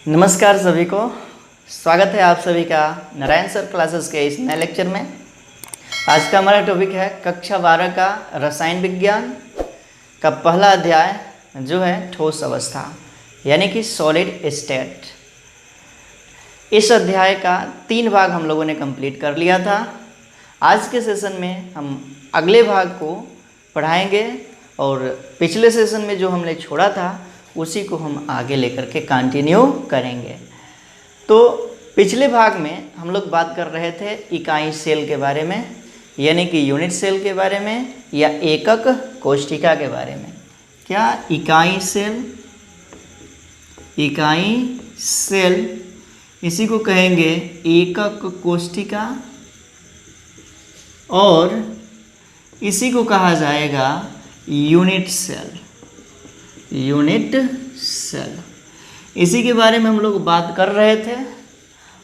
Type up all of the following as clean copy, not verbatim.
नमस्कार सभी को, स्वागत है आप सभी का नारायण सर क्लासेस के इस नए लेक्चर में। आज का हमारा टॉपिक है कक्षा 12 का रसायन विज्ञान का पहला अध्याय जो है ठोस अवस्था यानी कि सॉलिड स्टेट। इस अध्याय का 3 भाग हम लोगों ने कंप्लीट कर लिया था। आज के सेशन में हम अगले भाग को पढ़ाएंगे और पिछले सेशन में जो हमने छोड़ा था उसी को हम आगे लेकर के कंटिन्यू करेंगे। तो पिछले भाग में हम लोग बात कर रहे थे इकाई सेल के बारे में यानी कि यूनिट सेल के बारे में या एकक कोशिका के बारे में। क्या इकाई सेल इसी को कहेंगे एकक कोशिका और इसी को कहा जाएगा यूनिट सेल। इसी के बारे में हम लोग बात कर रहे थे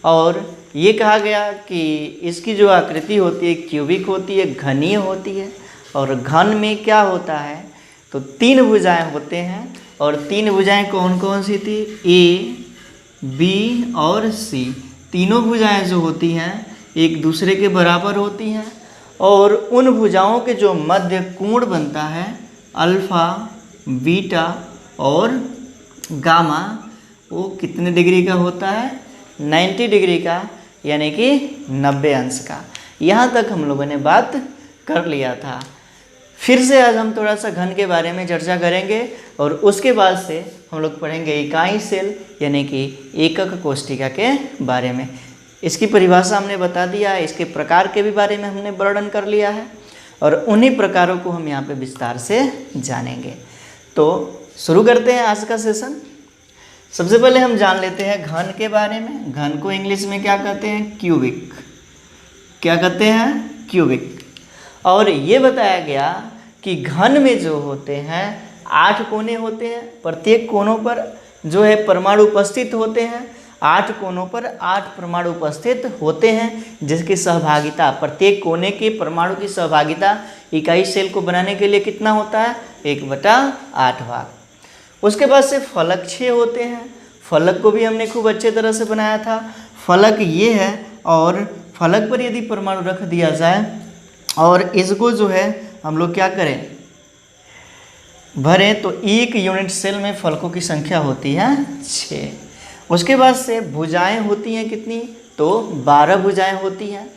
और ये कहा गया कि इसकी जो आकृति होती है क्यूबिक होती है, घनीय होती है। और घन में क्या होता है तो 3 भुजाएं होते हैं और 3 भुजाएं कौन कौन सी थी? ए, बी और सी। तीनों भुजाएं जो होती हैं एक दूसरे के बराबर होती हैं और उन भुजाओं के जो मध्य कोण बनता है अल्फा, बीटा और गामा, वो कितने डिग्री का होता है? 90 डिग्री का यानी कि 90 अंश का। यहाँ तक हम लोगों ने बात कर लिया था। फिर से आज हम थोड़ा सा घन के बारे में चर्चा करेंगे और उसके बाद से हम लोग पढ़ेंगे इकाई सेल यानी कि एकक कोशिका के बारे में। इसकी परिभाषा हमने बता दिया है, इसके प्रकार के भी बारे में हमने वर्णन कर लिया है और उन्हीं प्रकारों को हम यहाँ पे विस्तार से जानेंगे। तो शुरू करते हैं आज का सेशन। सबसे पहले हम जान लेते हैं घन के बारे में। घन को इंग्लिश में क्या कहते हैं? क्यूबिक। क्या कहते हैं? क्यूबिक। और ये बताया गया कि घन में जो होते हैं 8 कोने होते हैं। प्रत्येक कोनों पर जो है परमाणु उपस्थित होते हैं। 8 कोनों पर 8 परमाणु उपस्थित होते हैं जिसकी सहभागिता, प्रत्येक कोने के परमाणु की सहभागिता इकाई सेल को बनाने के लिए कितना होता है? 1/8 भाग। उसके बाद से फलक 6 होते हैं। फलक को भी हमने खूब अच्छे तरह से बनाया था। फलक ये है और फलक पर यदि परमाणु रख दिया जाए और इसको जो है हम लोग क्या करें, भरें, तो एक यूनिट सेल में फलकों की संख्या होती है 6। उसके बाद से भुजाएं होती हैं कितनी? तो 12 भुजाएं होती हैं।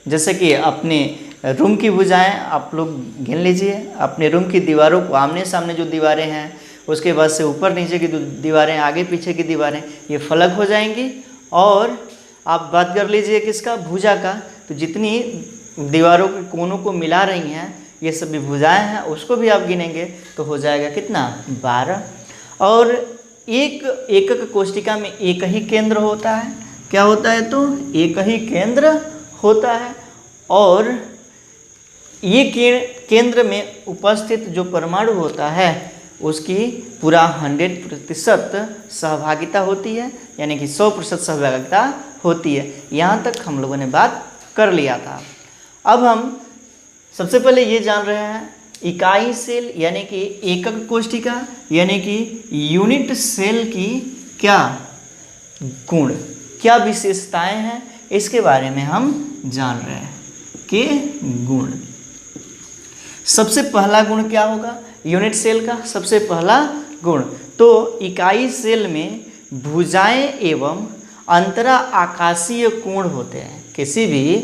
जैसे कि अपने रूम की भुजाएं आप लोग गिन लीजिए। अपने रूम की दीवारों को, आमने सामने जो दीवारें हैं, उसके बाद से ऊपर नीचे की दीवारें, आगे पीछे की दीवारें, ये फलक हो जाएंगी। और आप बात कर लीजिए किसका? भुजा का। तो जितनी दीवारों के कोनों को मिला रही हैं ये सभी भुजाएं हैं, उसको भी आप गिनेंगे तो हो जाएगा कितना? 12। और एक एकक कोशिका में एक ही केंद्र होता है। क्या होता है? तो एक ही केंद्र होता है और ये केंद्र में उपस्थित जो परमाणु होता है उसकी पूरा 100% सहभागिता होती है यानी कि 100% सहभागिता होती है। यहाँ तक हम लोगों ने बात कर लिया था। अब हम सबसे पहले ये जान रहे हैं इकाई सेल यानी कि एकक कोशिका यानी कि यूनिट सेल की क्या गुण, क्या विशेषताएं हैं, इसके बारे में हम जान रहे हैं कि गुण। सबसे पहला गुण क्या होगा यूनिट सेल का? सबसे पहला गुण तो इकाई सेल में भुजाएं एवं अंतरा आकाशीय कोण होते हैं। किसी भी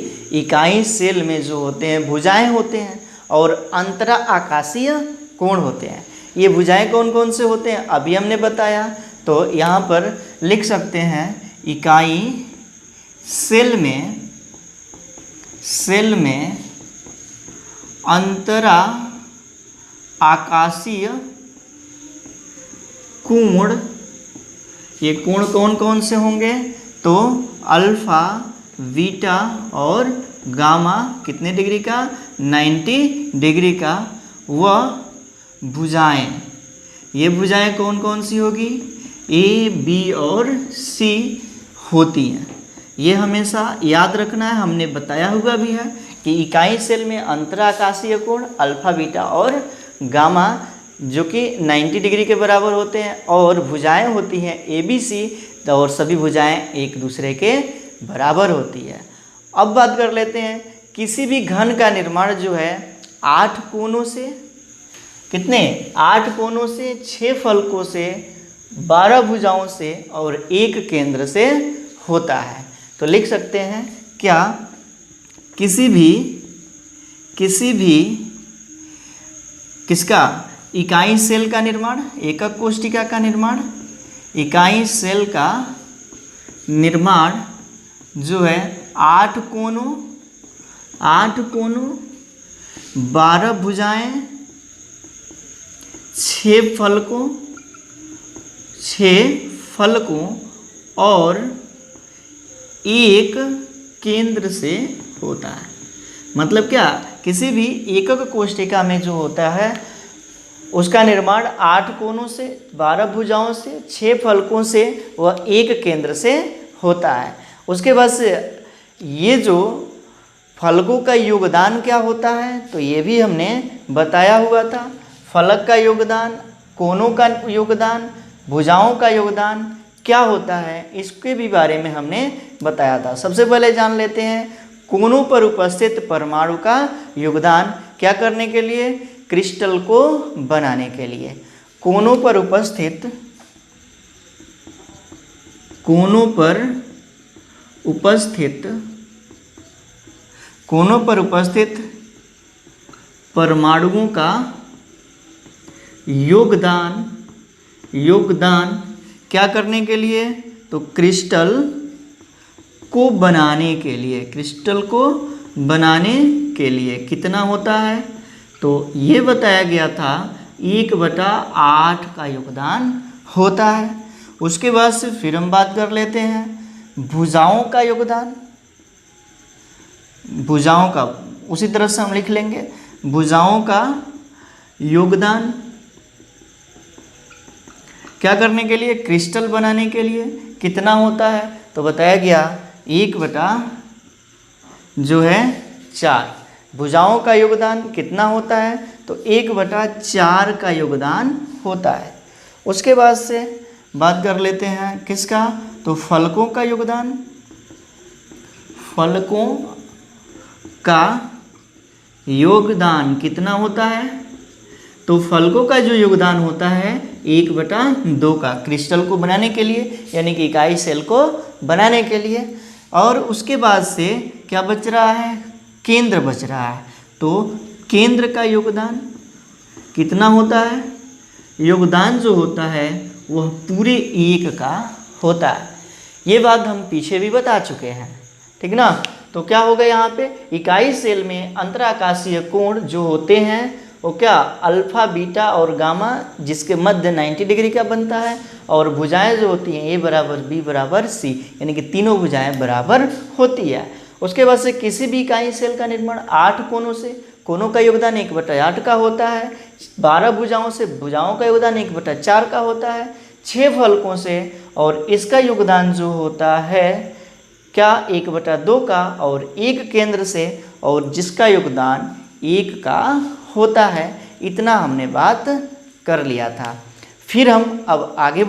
इकाई सेल में जो होते हैं भुजाएं होते हैं और अंतरा आकाशीय कोण होते हैं। ये भुजाएं कौन कौन से होते हैं अभी हमने बताया। तो यहाँ पर लिख सकते हैं इकाई सेल में अंतरा आकाशीय कोण। ये कोण कौन कौन से होंगे? तो अल्फा, बीटा और गामा कितने डिग्री का? 90 डिग्री का। वह भुजाएं, ये भुजाएं कौन कौन सी होगी? ए, बी और सी होती हैं। ये हमेशा याद रखना है। हमने बताया हुआ भी है कि इकाई सेल में अंतराकाशीय कोण अल्फा, बीटा और गामा जो कि 90 डिग्री के बराबर होते हैं, और भुजाएं होती हैं ABC, और सभी भुजाएं एक दूसरे के बराबर होती है। अब बात कर लेते हैं, किसी भी घन का निर्माण जो है 8 कोनों से, कितने 8 कोनों से, 6 फलकों से, 12 भुजाओं से और 1 केंद्र से होता है। तो लिख सकते हैं क्या, किसी भी किसका इकाई सेल का निर्माण, एकक कोष्ठिका का निर्माण, इकाई सेल का निर्माण जो है 8 कोनों, 12 भुजाएं, 6 फलकों और 1 केंद्र से होता है। मतलब क्या, किसी भी एकक कोष्ठिका में जो होता है उसका निर्माण 8 कोनों से, 12 भुजाओं से, 6 फलकों से व 1 केंद्र से होता है। उसके बाद से ये जो फलकों का योगदान क्या होता है, तो ये भी हमने बताया हुआ था। फलक का योगदान, कोनों का योगदान, भुजाओं का योगदान क्या होता है, इसके भी बारे में हमने बताया था। सबसे पहले जान लेते हैं कोनों पर उपस्थित परमाणु का योगदान क्या करने के लिए, क्रिस्टल को बनाने के लिए। कोनों पर उपस्थित परमाणुओं का योगदान क्या करने के लिए, तो क्रिस्टल को बनाने के लिए कितना होता है, तो ये बताया गया था 1/8 का योगदान होता है। उसके बाद से फिर हम बात कर लेते हैं भुजाओं का योगदान। भुजाओं का उसी तरह से हम लिख लेंगे, भुजाओं का योगदान क्या करने के लिए, क्रिस्टल बनाने के लिए कितना होता है, तो बताया गया 1/4। भुजाओं का योगदान कितना होता है, तो 1/4 का योगदान होता है। उसके बाद से बात कर लेते हैं किसका, तो फलकों का योगदान। फलकों का योगदान कितना होता है, तो फलकों का जो योगदान होता है 1/2 का, क्रिस्टल को बनाने के लिए, यानी कि इकाई सेल को बनाने के लिए। और उसके बाद से क्या बच रहा है, केंद्र बच रहा है। तो केंद्र का योगदान कितना होता है, योगदान जो होता है वह पूरे 1 का होता है। ये बात हम पीछे भी बता चुके हैं, ठीक ना। तो क्या होगा यहाँ पे, इकाई सेल में अंतराकाशीय कोण जो होते हैं वो क्या, अल्फा, बीटा और गामा, जिसके मध्य 90 डिग्री का बनता है। और भुजाएं जो होती हैं A = B = C, यानी कि तीनों भुजाएं बराबर होती है। उसके बाद से किसी भी इकाई सेल का निर्माण 8 कोनों से, कोनों का योगदान 1/8 का होता है। 12 भुजाओं से, भुजाओं का योगदान 1/4 का होता है। 6 फलकों से, और इसका योगदान जो होता है क्या, 1/2 का, और 1 केंद्र से, और जिसका योगदान 1 का होता है। इतना हमने बात कर लिया था। फिर हम अब आगे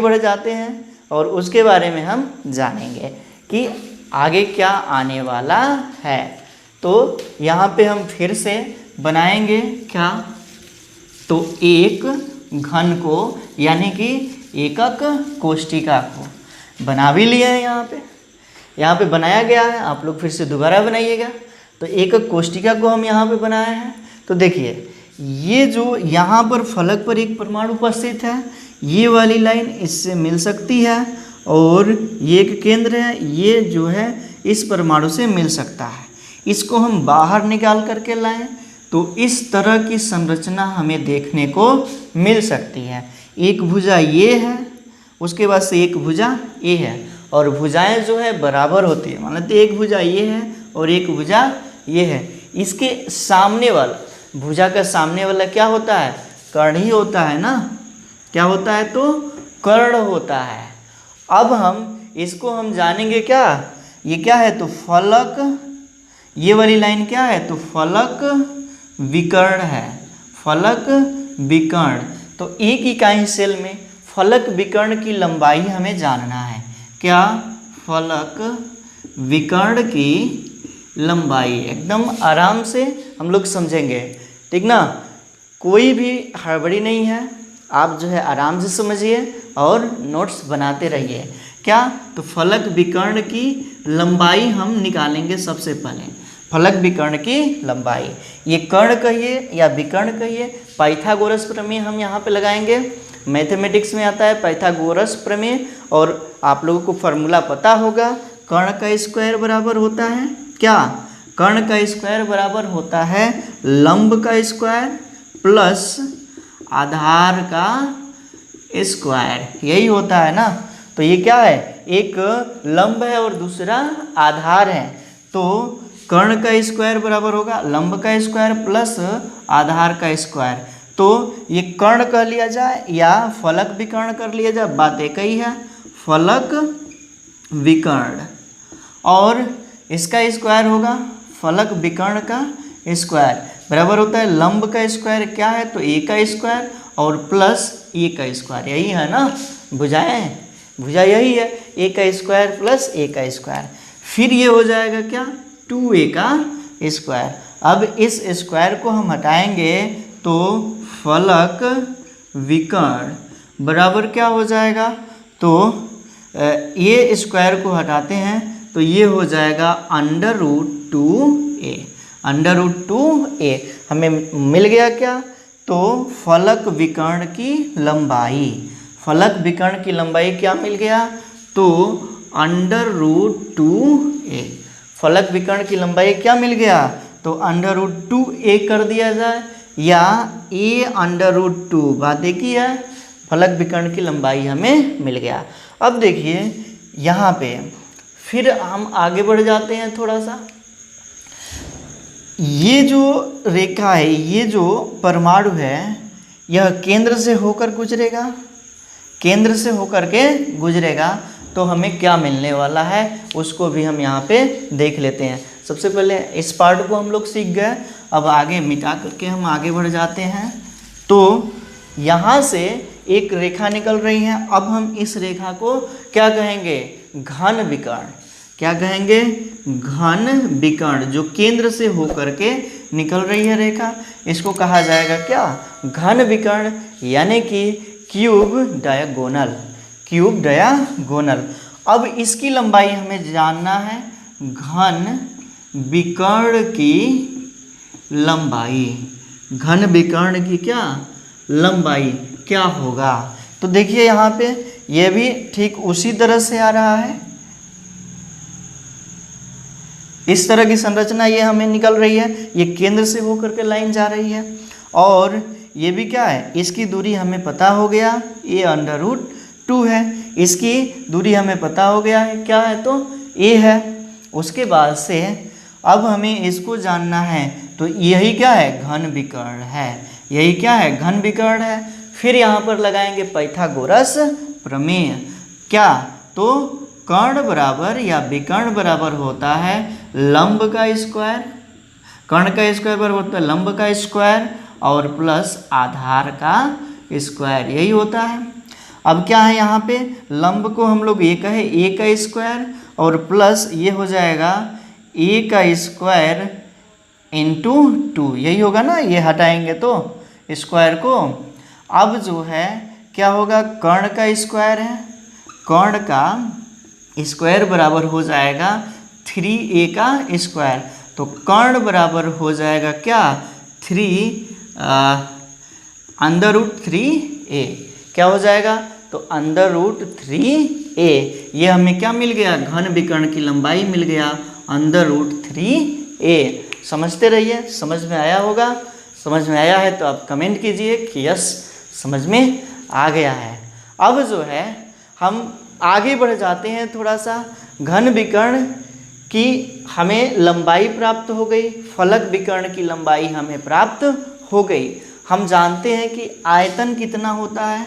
बढ़ जाते हैं और उसके बारे में हम जानेंगे कि आगे क्या आने वाला है। तो यहाँ पे हम फिर से बनाएंगे क्या, तो एक घन को, यानी कि एकक कोष्ठिका को बना भी लिए हैं। यहाँ पे बनाया गया है, आप लोग फिर से दोबारा बनाइएगा। तो एकक कोष्ठिका को हम यहाँ पे बनाए हैं। तो देखिए, ये जो यहाँ पर फलक पर एक परमाणु उपस्थित है, ये वाली लाइन इससे मिल सकती है, और ये एक केंद्र है, ये जो है इस परमाणु से मिल सकता है। इसको हम बाहर निकाल करके लाएं तो इस तरह की संरचना हमें देखने को मिल सकती है। एक भुजा ये है, उसके बाद से एक भुजा ये है, और भुजाएं जो है बराबर होती है। मान लेते एक भुजा ये है और एक भुजा ये है। इसके सामने वाला, भुजा का सामने वाला क्या होता है, कर्ण ही होता है ना। क्या होता है, तो कर्ण होता है। अब हम इसको हम जानेंगे क्या, ये क्या है, तो फलक, ये वाली लाइन क्या है, तो फलक विकर्ण है। फलक विकर्ण। तो एक इकाई सेल में फलक विकर्ण की लंबाई हमें जानना है। क्या? फलक विकर्ण की लंबाई। एकदम आराम से हम लोग समझेंगे, ठीक ना, कोई भी हड़बड़ी नहीं है। आप जो है आराम से समझिए और नोट्स बनाते रहिए। क्या? तो फलक विकर्ण की लंबाई हम निकालेंगे सबसे पहले। फलक विकर्ण की लंबाई, ये कर्ण कहिए या विकर्ण कहिए, पाइथागोरस प्रमेय हम यहाँ पे लगाएंगे। मैथमेटिक्स में आता है पाइथागोरस प्रमेय, और आप लोगों को फॉर्मूला पता होगा। कर्ण का स्क्वायर बराबर होता है क्या? कर्ण का स्क्वायर बराबर होता है लंब का स्क्वायर प्लस आधार का स्क्वायर। यही होता है ना। तो ये क्या है? एक लंब है और दूसरा आधार है। तो कर्ण का स्क्वायर बराबर होगा लंब का स्क्वायर प्लस आधार का स्क्वायर। तो ये कर्ण कह लिया जाए या फलक विकर्ण कर लिया जाए, बात एक ही है, फलक विकर्ण। और इसका स्क्वायर होगा फलक विकर्ण का स्क्वायर बराबर होता है लंब का स्क्वायर क्या है? तो ए का स्क्वायर और प्लस ए का स्क्वायर। यही है ना, बुझाएं? भुजा यही है, ए का स्क्वायर प्लस ए का स्क्वायर। फिर ये हो जाएगा क्या? 2a का स्क्वायर। अब इस स्क्वायर को हम हटाएंगे तो फलक विकर्ण बराबर क्या हो जाएगा? तो ये स्क्वायर को हटाते हैं तो ये हो जाएगा √2a। √2a हमें मिल गया क्या? तो फलक विकर्ण की लंबाई। फलक विकर्ण की लंबाई क्या मिल गया? तो √2a। फलक विकर्ण की लंबाई क्या मिल गया? तो √2a कर दिया जाए या a√2, बात एक ही है। फलक विकर्ण की लंबाई हमें मिल गया। अब देखिए यहाँ पे फिर हम आगे बढ़ जाते हैं थोड़ा सा। ये जो रेखा है, ये जो परमाणु है, यह केंद्र से होकर गुजरेगा। केंद्र से होकर के गुजरेगा तो हमें क्या मिलने वाला है उसको भी हम यहाँ पे देख लेते हैं। सबसे पहले इस पार्ट को हम लोग सीख गए, अब आगे मिटा करके हम आगे बढ़ जाते हैं। तो यहाँ से एक रेखा निकल रही है। अब हम इस रेखा को क्या कहेंगे? घन विकर्ण। क्या कहेंगे? घन विकर्ण। जो केंद्र से होकर के निकल रही है रेखा, इसको कहा जाएगा क्या? घन विकर्ण, यानी कि क्यूब डायगोनल। Cube diagonal. अब इसकी लंबाई हमें जानना है, घन विकर्ण की लंबाई। घन विकर्ण की क्या लंबाई क्या होगा? तो देखिए यहाँ पे ये भी ठीक उसी तरह से आ रहा है। इस तरह की संरचना ये हमें निकल रही है। ये केंद्र से होकर के लाइन जा रही है और ये भी क्या है? इसकी दूरी हमें पता हो गया, a√2 है। इसकी दूरी हमें पता हो गया है, क्या है? तो a है। उसके बाद से अब हमें इसको जानना है, तो यही क्या है? घन विकर्ण है। यही क्या है? घन विकर्ण है। फिर यहाँ पर लगाएंगे पाइथागोरस प्रमेय। क्या? तो कर्ण बराबर या विकर्ण बराबर होता है लंब का स्क्वायर। कर्ण का स्क्वायर बराबर होता है लंब का स्क्वायर और प्लस आधार का स्क्वायर। यही होता है। अब क्या है यहाँ पे? लंब को हम लोग ये कहे a का स्क्वायर और प्लस ये हो जाएगा a का स्क्वायर इंटू 2। यही होगा ना, ये हटाएंगे तो स्क्वायर को। अब जो है क्या होगा? कर्ण का स्क्वायर है, कर्ण का स्क्वायर बराबर हो जाएगा 3a का स्क्वायर। तो कर्ण बराबर हो जाएगा क्या? 3√3a। क्या हो जाएगा? तो √3a। ये हमें क्या मिल गया? घन विकर्ण की लंबाई मिल गया √3a। समझते रहिए, समझ में आया होगा। समझ में आया है तो आप कमेंट कीजिए कि यस समझ में आ गया है। अब जो है हम आगे बढ़ जाते हैं थोड़ा सा। घन विकर्ण की हमें लंबाई प्राप्त हो गई, फलक विकर्ण की लंबाई हमें प्राप्त हो गई। हम जानते हैं कि आयतन कितना होता है?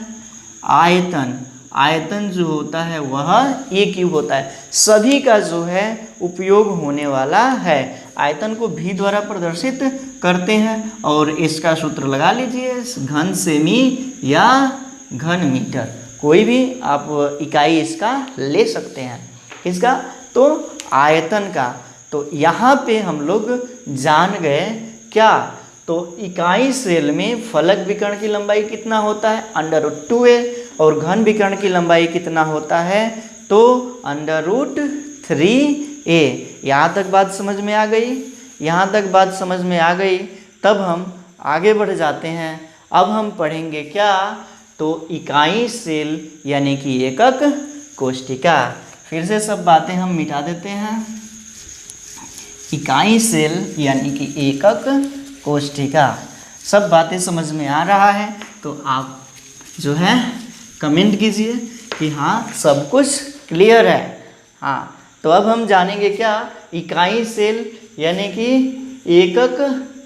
आयतन जो होता है वह a क्यूब होता है। सभी का जो है उपयोग होने वाला है। आयतन को भी द्वारा प्रदर्शित करते हैं। और इसका सूत्र लगा लीजिए, घन सेमी या घन मीटर, कोई भी आप इकाई इसका ले सकते हैं। किसका? तो आयतन का। तो यहाँ पे हम लोग जान गए क्या? तो इकाई सेल में फलक विकर्ण की लंबाई कितना होता है? √2a। और घन विकर्ण की लंबाई कितना होता है? तो √3a। यहाँ तक बात समझ में आ गई? यहाँ तक बात समझ में आ गई, तब हम आगे बढ़ जाते हैं। अब हम पढ़ेंगे क्या? तो इकाई सेल यानी कि एकक कोष्ठिका। फिर से सब बातें हम मिटा देते हैं। इकाई सेल यानी कि एकक कोष्ठिका, सब बातें समझ में आ रहा है तो आप जो है कमेंट कीजिए कि हाँ सब कुछ क्लियर है। हाँ, तो अब हम जानेंगे क्या? इकाई सेल यानी कि एकक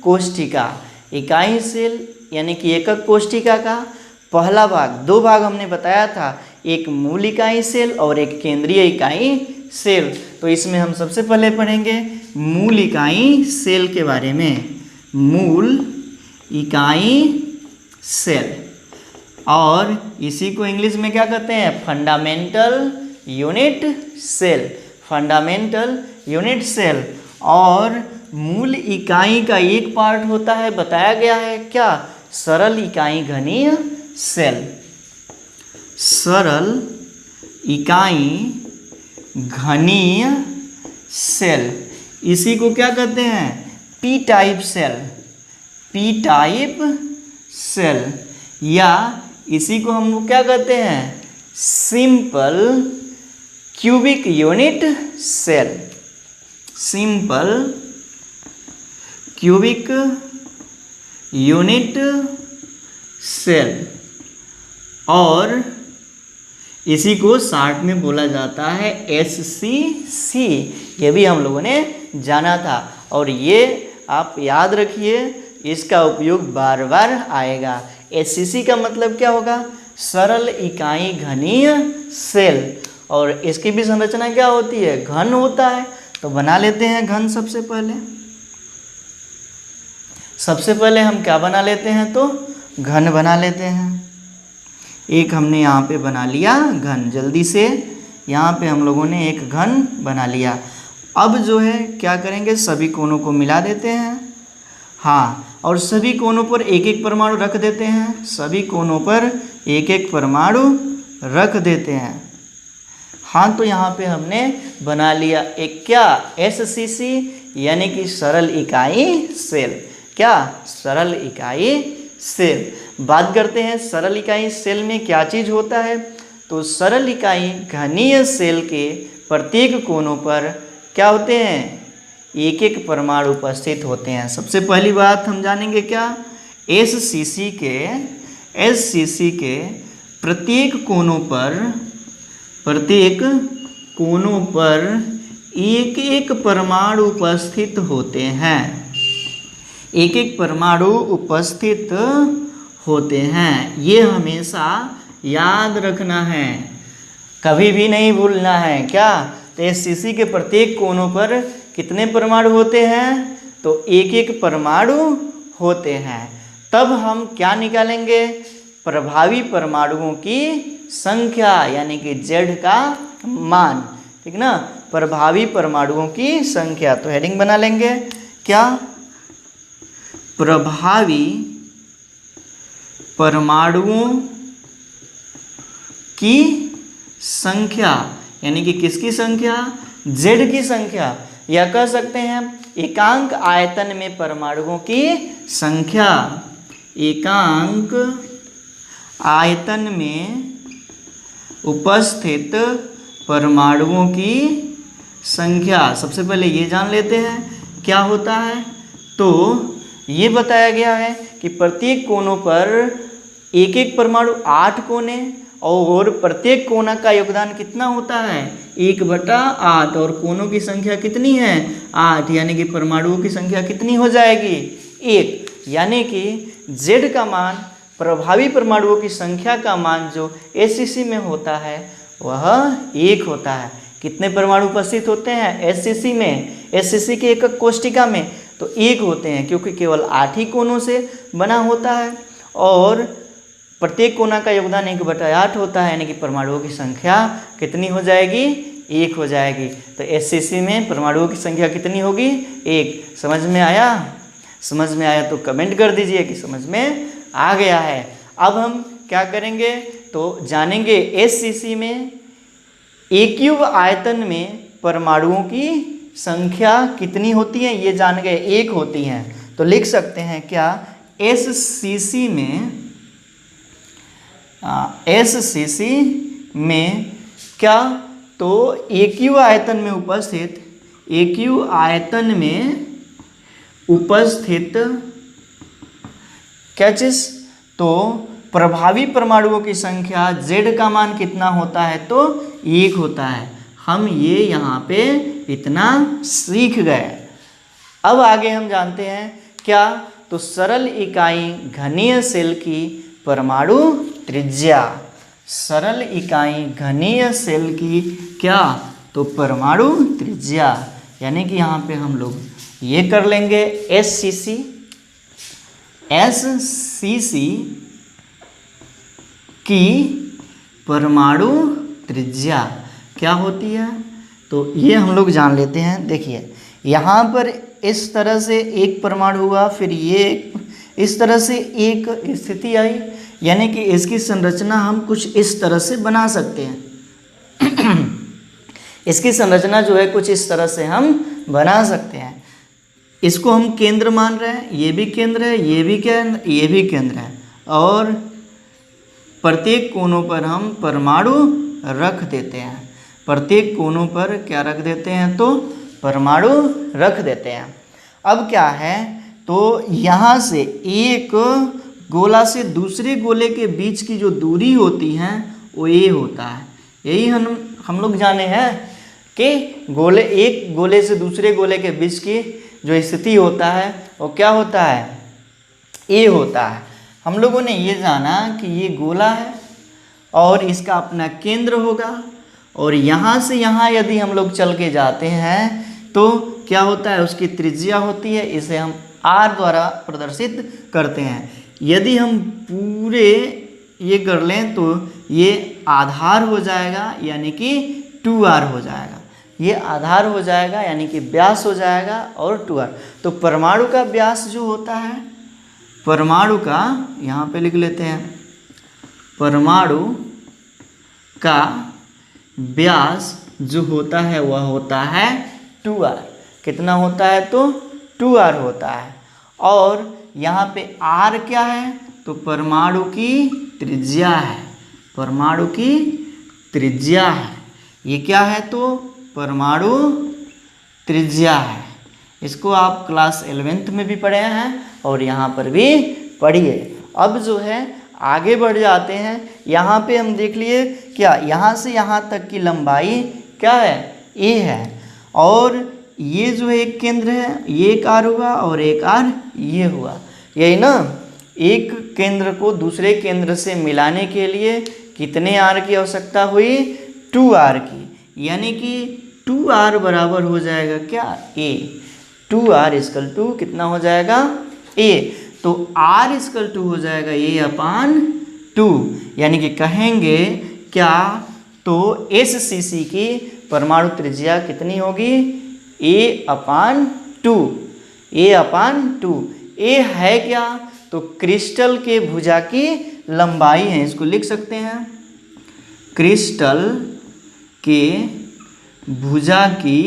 कोष्ठिका। इकाई सेल यानी कि एकक कोष्ठिका का पहला भाग, दो भाग हमने बताया था, एक मूल इकाई सेल और एक केंद्रीय इकाई सेल। तो इसमें हम सबसे पहले पढ़ेंगे मूल इकाई सेल के बारे में। मूल इकाई सेल, और इसी को इंग्लिश में क्या कहते हैं? Fundamental unit cell. Fundamental unit cell. और मूल इकाई का एक पार्ट होता है, बताया गया है क्या? सरल इकाई घनीय सेल। सरल इकाई घनीय सेल, इसी को क्या कहते हैं? P type cell. P type cell, या इसी को हम लोग क्या कहते हैं? Simple cubic unit cell. Simple cubic unit cell, और इसी को शॉर्ट में बोला जाता है SCC। ये भी हम लोगों ने जाना था, और ये आप याद रखिए, इसका उपयोग बार बार आएगा। SCC का मतलब क्या होगा? सरल इकाई घनीय सेल। और इसकी भी संरचना क्या होती है? घन होता है। तो बना लेते हैं घन। सबसे पहले हम क्या बना लेते हैं? तो घन बना लेते हैं। एक हमने यहाँ पे बना लिया घन, जल्दी से यहाँ पे हम लोगों ने एक घन बना लिया। अब जो है क्या करेंगे? सभी कोनों को मिला देते हैं। हाँ, और सभी कोनों पर एक एक परमाणु रख देते हैं। सभी कोनों पर एक एक परमाणु रख देते हैं। हाँ, तो यहाँ पे हमने बना लिया एक क्या? SCC यानी कि सरल इकाई सेल। क्या? सरल इकाई सेल। बात करते हैं सरल इकाई सेल में क्या चीज़ होता है। तो सरल इकाई घनीय सेल के प्रत्येक कोनों पर क्या होते हैं? एक एक परमाणु उपस्थित होते हैं। सबसे पहली बात हम जानेंगे क्या? SCC के प्रत्येक कोनों पर एक एक परमाणु उपस्थित होते हैं। एक एक परमाणु उपस्थित होते हैं, ये हमेशा याद रखना है, कभी भी नहीं भूलना है। क्या? तो SCC के प्रत्येक कोनों पर कितने परमाणु होते हैं? तो एक एक परमाणु होते हैं। तब हम क्या निकालेंगे? प्रभावी परमाणुओं की संख्या, यानी कि Z का मान। ठीक ना? प्रभावी परमाणुओं की संख्या। तो हेडिंग बना लेंगे क्या? प्रभावी परमाणुओं की संख्या, यानी कि किसकी संख्या? Z की संख्या, या कह सकते हैं एकांक आयतन में परमाणुओं की संख्या। एकांक आयतन में उपस्थित परमाणुओं की संख्या। सबसे पहले ये जान लेते हैं क्या होता है। तो ये बताया गया है कि प्रत्येक कोनों पर एक एक परमाणु 8 कोने, और प्रत्येक कोना का योगदान कितना होता है? 1/8। और कोनों की संख्या कितनी है? 8, यानी कि परमाणुओं की संख्या कितनी हो जाएगी? 1। यानी कि Z का मान, प्रभावी परमाणुओं की संख्या का मान जो SCC में होता है वह 1 होता है। कितने परमाणु उपस्थित होते हैं एससीसी में, एससीसी के एकक कोष्टिका में? तो 1 होते हैं, क्योंकि केवल 8 ही कोनों से बना होता है और प्रत्येक कोना का योगदान 1/8 होता है, यानी कि परमाणुओं की संख्या कितनी हो जाएगी? 1 हो जाएगी। तो एससीसी में परमाणुओं की संख्या कितनी होगी? 1। समझ में आया? समझ में आया तो कमेंट कर दीजिए कि समझ में आ गया है। अब हम क्या करेंगे तो जानेंगे एससीसी में A³ आयतन में परमाणुओं की संख्या कितनी होती है, ये जान गए, 1 होती हैं। तो लिख सकते हैं क्या एससीसी में क्या तो A³ आयतन में उपस्थित क्या चीज? तो प्रभावी परमाणुओं की संख्या Z का मान कितना होता है? तो 1 होता है। हम ये यहाँ पे इतना सीख गए। अब आगे हम जानते हैं क्या तो सरल इकाई घनीय सेल की परमाणु त्रिज्या। सरल इकाई घनीय सेल की क्या तो परमाणु त्रिज्या, यानी कि यहाँ पे हम लोग ये कर लेंगे एससीसी की परमाणु त्रिज्या क्या होती है तो ये हम लोग जान लेते हैं। देखिए यहाँ पर इस तरह से एक परमाणु हुआ, फिर ये इस तरह से एक स्थिति आई, यानी कि इसकी संरचना हम कुछ इस तरह से बना सकते हैं। इसकी संरचना जो है कुछ इस तरह से हम बना सकते हैं। इसको हम केंद्र मान रहे हैं, ये भी केंद्र है, ये भी केंद्र, ये भी केंद्र है, और प्रत्येक कोनों पर हम परमाणु रख देते हैं। प्रत्येक कोनों पर क्या रख देते हैं तो परमाणु रख देते हैं। अब क्या है तो यहाँ से एक गोला से दूसरे गोले के बीच की जो दूरी होती है वो ये होता है। यही हम लोग जाने हैं कि एक गोले से दूसरे गोले के बीच की जो स्थिति होता है वो क्या होता है? ए होता है। हम लोगों ने ये जाना कि ये गोला है और इसका अपना केंद्र होगा, और यहाँ से यहाँ यदि हम लोग चल के जाते हैं तो क्या होता है? उसकी त्रिज्या होती है, इसे हम r द्वारा प्रदर्शित करते हैं। यदि हम पूरे ये कर लें तो ये आधार हो जाएगा, यानी कि 2r हो जाएगा। ये आधार हो जाएगा यानी कि व्यास हो जाएगा, और 2r। तो परमाणु का व्यास जो होता है, परमाणु का यहाँ पे लिख लेते हैं, परमाणु का व्यास जो होता है वह होता है 2r। कितना होता है तो 2r होता है। और यहाँ पे r क्या है तो परमाणु की त्रिज्या है। परमाणु की त्रिज्या है, ये क्या है तो परमाणु त्रिज्या है। इसको आप क्लास 11th में भी पढ़े हैं और यहाँ पर भी पढ़िए। अब जो है आगे बढ़ जाते हैं। यहाँ पे हम देख लिए क्या, यहाँ से यहाँ तक की लंबाई क्या है? ए है, और ये जो है एक केंद्र है, ये एक आर हुआ और एक आर ये हुआ, यही ना। एक केंद्र को दूसरे केंद्र से मिलाने के लिए कितने आर की आवश्यकता हुई? 2r की, यानी कि 2r बराबर हो जाएगा क्या? a। 2r इक्वल टू कितना हो जाएगा? a। तो r इक्वल टू हो जाएगा a/2, यानी कि कहेंगे क्या तो एससीसी की परमाणु त्रिज्या कितनी होगी? a/2। a/2 a है क्या तो क्रिस्टल के भुजा की लंबाई है। इसको लिख सकते हैं क्रिस्टल के भुजा की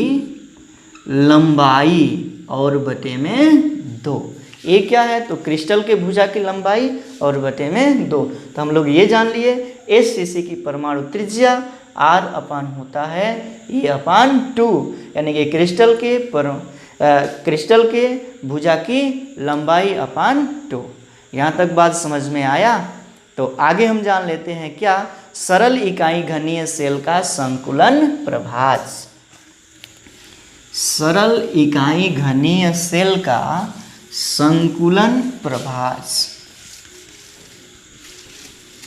लंबाई और बटे में 2। ये क्या है तो क्रिस्टल के भुजा की लंबाई और बटे में 2। तो हम लोग ये जान लिए एससीसी की परमाणु त्रिज्या r/, होता है a/2, यानी कि क्रिस्टल के भुजा की लंबाई /2। यहाँ तक बात समझ में आया? तो आगे हम जान लेते हैं क्या सरल इकाई घनीय सेल का संकुलन प्रभाज। सरल इकाई घनीय सेल का संकुलन प्रभाज।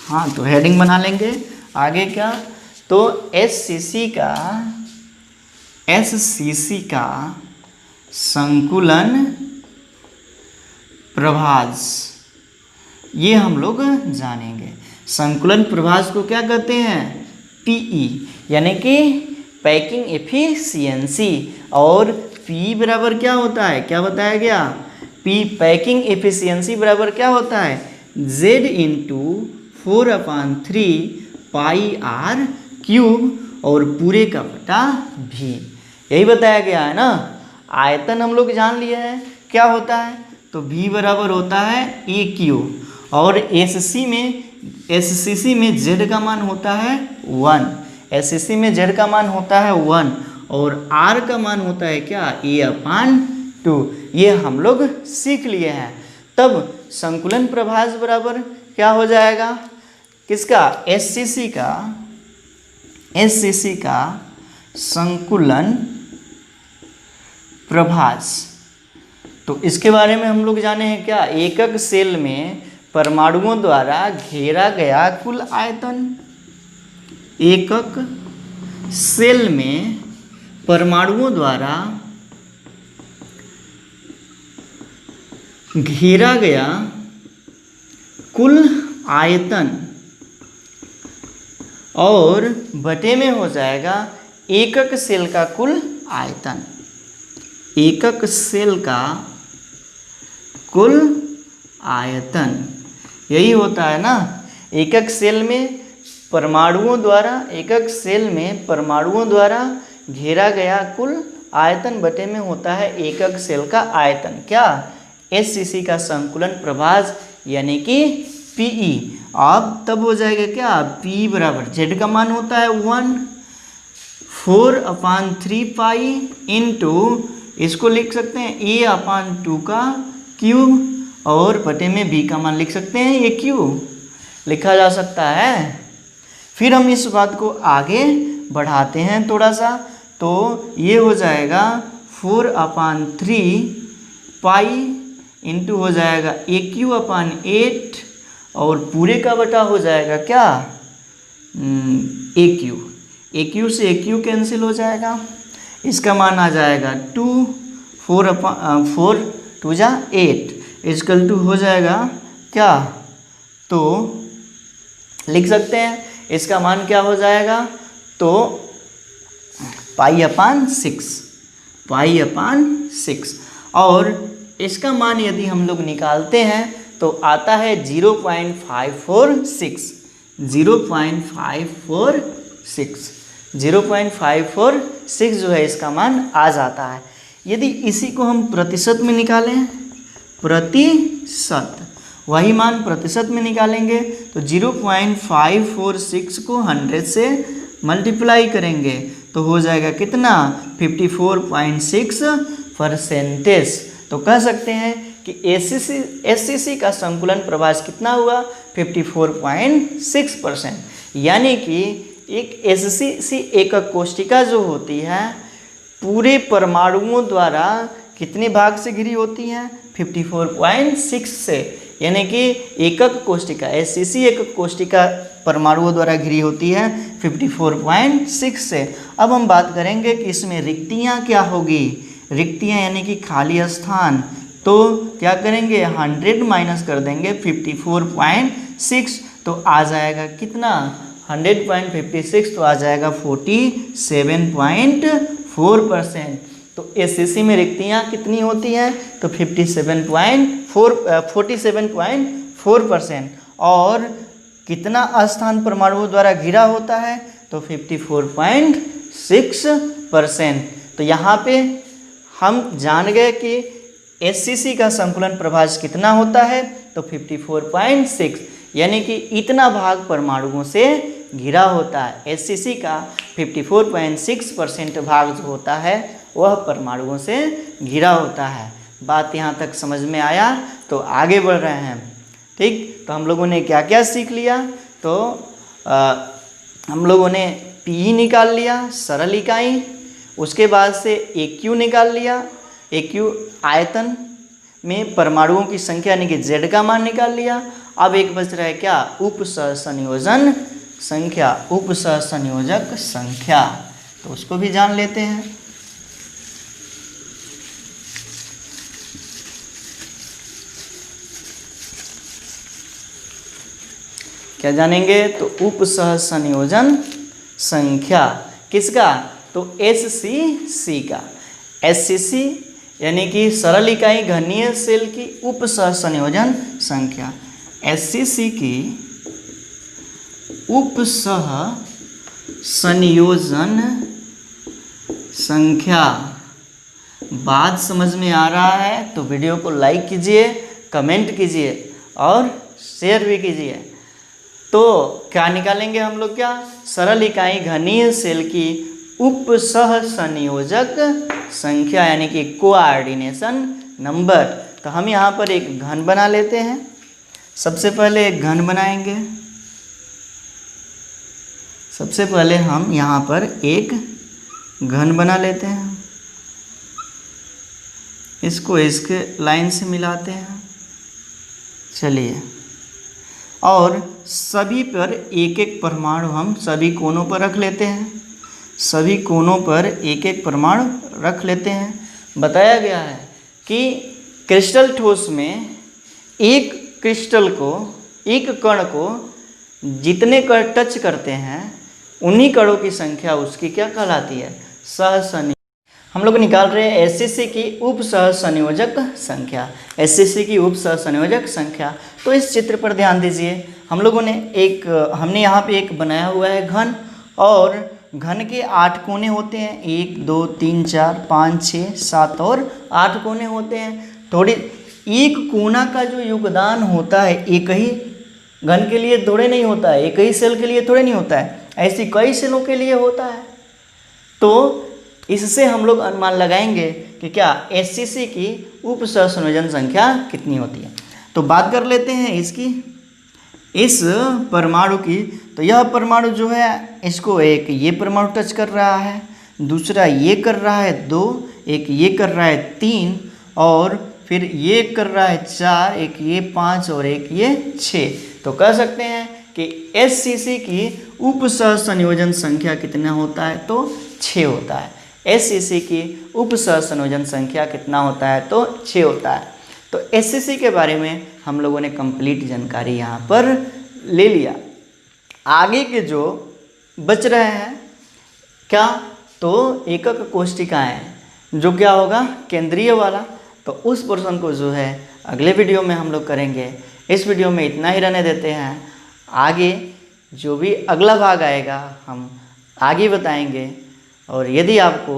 हाँ तो हेडिंग बना लेंगे। आगे क्या तो एससीसी का SCC का संकुलन प्रभाज, ये हम लोग जानेंगे। संकुलन प्रभाज को क्या कहते हैं? PE, यानी कि पैकिंग एफिशिएंसी। और P बराबर क्या होता है, क्या बताया गया? P पैकिंग एफिशिएंसी बराबर क्या होता है? Z इंटू 4/3 पाई R क्यूब और पूरे का बटा V, यही बताया गया है ना। आयतन हम लोग जान लिए हैं क्या होता है, तो V बराबर होता है AQ, और SCC में Z का मान होता है 1, SCC में Z का मान होता है 1, और R का मान होता है क्या? A/2। ये हम लोग सीख लिए हैं। तब संकुलन प्रभाज बराबर क्या हो जाएगा? किसका? SCC का संकुलन प्रभाज। तो इसके बारे में हम लोग जाने हैं क्या? एकक सेल में परमाणुओं द्वारा घेरा गया कुल आयतन। एकक सेल में परमाणुओं द्वारा घेरा गया कुल आयतन और बटे में हो जाएगा एकक सेल का कुल आयतन। एकक सेल का कुल आयतन, यही होता है ना। एकक सेल में परमाणुओं द्वारा घेरा गया कुल आयतन बटे में होता है एकक सेल का आयतन। क्या? SCC का संकुलन प्रभाज यानी कि PE। अब तब हो जाएगा क्या? P बराबर Z का मान होता है 1, 4/3 पाई इंटू, इसको लिख सकते हैं A/2 का क्यूब, और बटे में B का मान लिख सकते हैं AQ, लिखा जा सकता है। फिर हम इस बात को आगे बढ़ाते हैं थोड़ा सा, तो ये हो जाएगा 4/3 पाई इंटू हो जाएगा AQ/8, और पूरे का बटा हो जाएगा क्या? AQ से AQ कैंसिल हो जाएगा, इसका मान आ जाएगा 2, 4 2 जा 8 इजकल टू हो जाएगा क्या? तो लिख सकते हैं इसका मान क्या हो जाएगा? तो पाई/6, और इसका मान यदि हम लोग निकालते हैं तो आता है 0.546, 0.546 जो है इसका मान आ जाता है। यदि इसी को हम प्रतिशत में निकालें, प्रतिशत, वही मान प्रतिशत में निकालेंगे तो 0.546 को 100 से मल्टीप्लाई करेंगे तो हो जाएगा कितना? 54.6%। तो कह सकते हैं कि SCC का संकुलन प्रभाज कितना हुआ? 54.6%। यानी कि एक SCC एकक कोशिका जो होती है पूरे परमाणुओं द्वारा कितने भाग से घिरी होती है? 54.6 से, यानी कि एकक कोशिका SCC एकक कोशिका परमाणुओं द्वारा घिरी होती है 54.6 से। अब हम बात करेंगे कि इसमें रिक्तियाँ क्या होगी। रिक्तियाँ यानी कि खाली स्थान, तो क्या करेंगे? 100 माइनस कर देंगे 54.6, तो आ जाएगा कितना? 100.56, तो आ जाएगा 47.4%। तो SCC में रिक्तियाँ कितनी होती हैं? तो 47.4%। और कितना स्थान परमाणुओं द्वारा घिरा होता है? तो 54.6%। तो यहाँ पे हम जान गए कि SCC का संकुलन प्रभाज कितना होता है? तो 54.6, यानी कि इतना भाग परमाणुओं से घिरा होता है। SCC का 54.6% भाग जो होता है वह परमाणुओं से घिरा होता है। बात यहाँ तक समझ में आया? तो आगे बढ़ रहे हैं। ठीक, तो हम लोगों ने क्या क्या सीख लिया? तो हम लोगों ने PE निकाल लिया, सरल इकाई, उसके बाद से AQ निकाल लिया, AQ आयतन में परमाणुओं की संख्या यानी कि Z का मान निकाल लिया। अब एक बच रहा है क्या? उपसहसंयोजन संख्या, उपसहसंयोजक संख्या, तो उसको भी जान लेते हैं। क्या जानेंगे? तो उपसह संयोजन संख्या किसका? तो SCC का। SCC यानी कि सरल इकाई घनीय सेल की उपसह संयोजन संख्या। SCC की उपसह संयोजन संख्या। बात समझ में आ रहा है तो वीडियो को लाइक कीजिए, कमेंट कीजिए और शेयर भी कीजिए। तो क्या निकालेंगे हम लोग? क्या? सरल इकाई घनीय सेल की उपसह संयोजक संख्या यानी कि कोऑर्डिनेशन नंबर। तो हम यहाँ पर एक घन बना लेते हैं। सबसे पहले एक घन बनाएंगे। सबसे पहले हम यहाँ पर एक घन बना लेते हैं। इसको इसके लाइन से मिलाते हैं। चलिए, और सभी पर एक एक परमाणु हम सभी कोनों पर रख लेते हैं। सभी कोनों पर एक एक परमाणु रख लेते हैं। बताया गया है कि क्रिस्टल ठोस में एक क्रिस्टल को, एक कण को जितने कण टच करते हैं उन्हीं कणों की संख्या उसकी क्या कहलाती है? सहसंयोजक। हम लोग निकाल रहे हैं SCC की उपसह संयोजक संख्या। SCC की उपसह संयोजक संख्या। तो इस चित्र पर ध्यान दीजिए। हम लोगों ने हमने यहाँ पे एक बनाया हुआ है घन, और घन के 8 कोने होते हैं। 1 2 3 4 5 6 7 और 8 कोने होते हैं। थोड़ी एक कोना का जो योगदान होता है एक ही घन के लिए थोड़े नहीं होता है, एक ही सेल के लिए थोड़े नहीं होता है, ऐसी कई सेलों के लिए होता है। तो इससे हम लोग अनुमान लगाएंगे कि क्या SCC की उपसह संयोजन संख्या कितनी होती है। तो बात कर लेते हैं इसकी, इस परमाणु की। तो यह परमाणु जो है इसको एक ये परमाणु टच कर रहा है, दूसरा ये कर रहा है 2, एक ये कर रहा है 3, और फिर ये कर रहा है 4, एक ये 5 और एक ये 6। तो कह सकते हैं कि SCC की उपसह संयोजन संख्या कितना होता है? तो 6 होता है। SCC की उपसह संयोजन संख्या कितना होता है? तो 6 होता है। तो SCC के बारे में हम लोगों ने कंप्लीट जानकारी यहाँ पर ले लिया। आगे के जो बच रहे हैं क्या? तो एकक कोष्टिकाएं, जो क्या होगा? केंद्रीय वाला। तो उस पोर्शन को जो है अगले वीडियो में हम लोग करेंगे। इस वीडियो में इतना ही रहने देते हैं। आगे जो भी अगला भाग आएगा हम आगे बताएंगे। और यदि आपको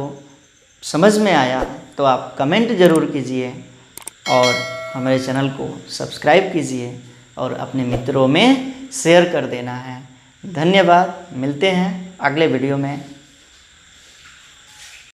समझ में आया तो आप कमेंट ज़रूर कीजिए और हमारे चैनल को सब्सक्राइब कीजिए और अपने मित्रों में शेयर कर देना है। धन्यवाद। मिलते हैं अगले वीडियो में।